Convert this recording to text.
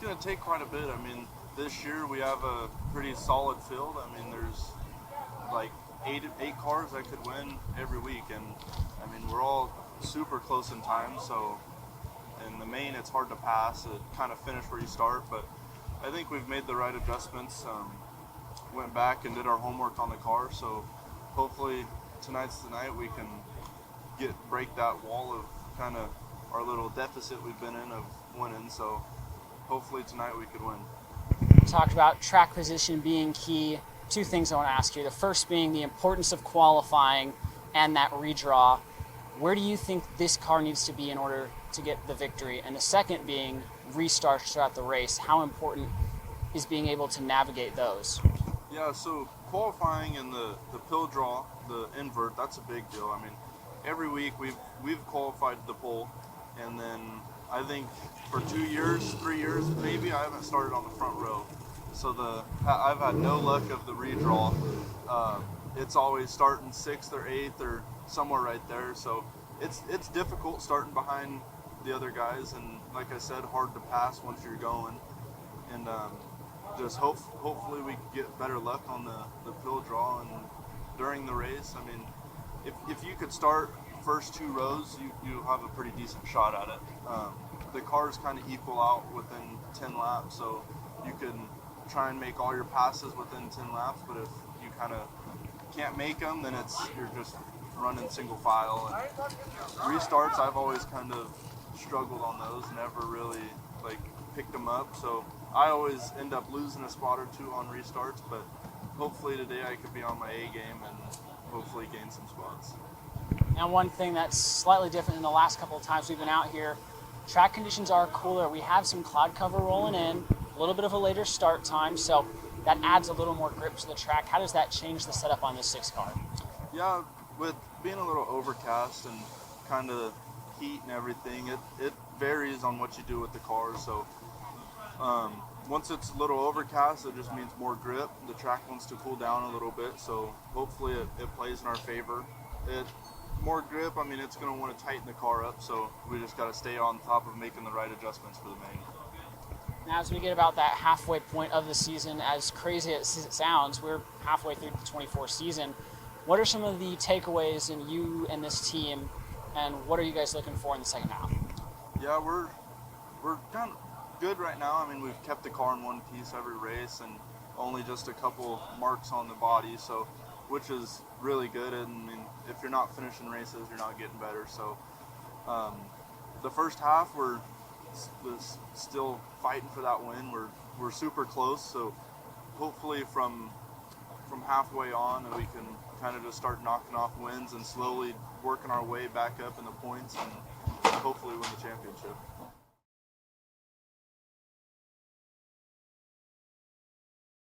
going to take quite a bit. I mean, this year we have a pretty solid field. I mean, there's like eight cars that could win every week, and I mean, we're all super close in time. So in the main, it's hard to pass, kind of finish where you start. But I think we've made the right adjustments. Went back and did our homework on the car. So hopefully tonight's the night we can break that wall of kind of our little deficit we've been in of winning. So hopefully tonight we could win. You talked about track position being key. Two things I want to ask you. The first being the importance of qualifying and that redraw. Where do you think this car needs to be in order to get the victory? And the second being restarts throughout the race. How important is being able to navigate those? Yeah, so qualifying and the pill draw, the invert, that's a big deal. I mean, every week we've qualified the pole, and then I think for 3 years maybe, I haven't started on the front row. So I've had no luck of the redraw. It's always starting 6th or 8th or somewhere right there. So it's difficult starting behind the other guys, and like I said, hard to pass once you're going. And just hopefully we can get better luck on the pill draw and during the race. I mean, if you could start first 2 rows, you have a pretty decent shot at it. The cars kind of equal out within 10 laps, so you can try and make all your passes within 10 laps, but if you kind of can't make them, then you're just running single file. And restarts, I've always kind of struggled on those, never really like picked them up, so I always end up losing a spot or 2 on restarts, but hopefully today I could be on my A game and hopefully gain some spots. Now, one thing that's slightly different than the last couple of times we've been out here, track conditions are cooler. We have some cloud cover rolling in, a little bit of a later start time, so that adds a little more grip to the track. How does that change the setup on this 6 car? Yeah, with being a little overcast and kind of heat and everything, it varies on what you do with the car. So once it's a little overcast, it just means more grip. The track wants to cool down a little bit, so hopefully it plays in our favor. More grip, I mean, it's going to want to tighten the car up, so we just got to stay on top of making the right adjustments for the main. Now, as we get about that halfway point of the season, as crazy as it sounds, we're halfway through the 24 season. What are some of the takeaways in you and this team, and what are you guys looking for in the second half? Yeah, we're kind of good right now. I mean, we've kept the car in one piece every race and only just a couple marks on the body, so which is really good. And I mean, if you're not finishing races, you're not getting better. So the first half we're still fighting for that win. We're super close, so hopefully from halfway on we can kind of just start knocking off wins and slowly working our way back up in the points and hopefully win the championship.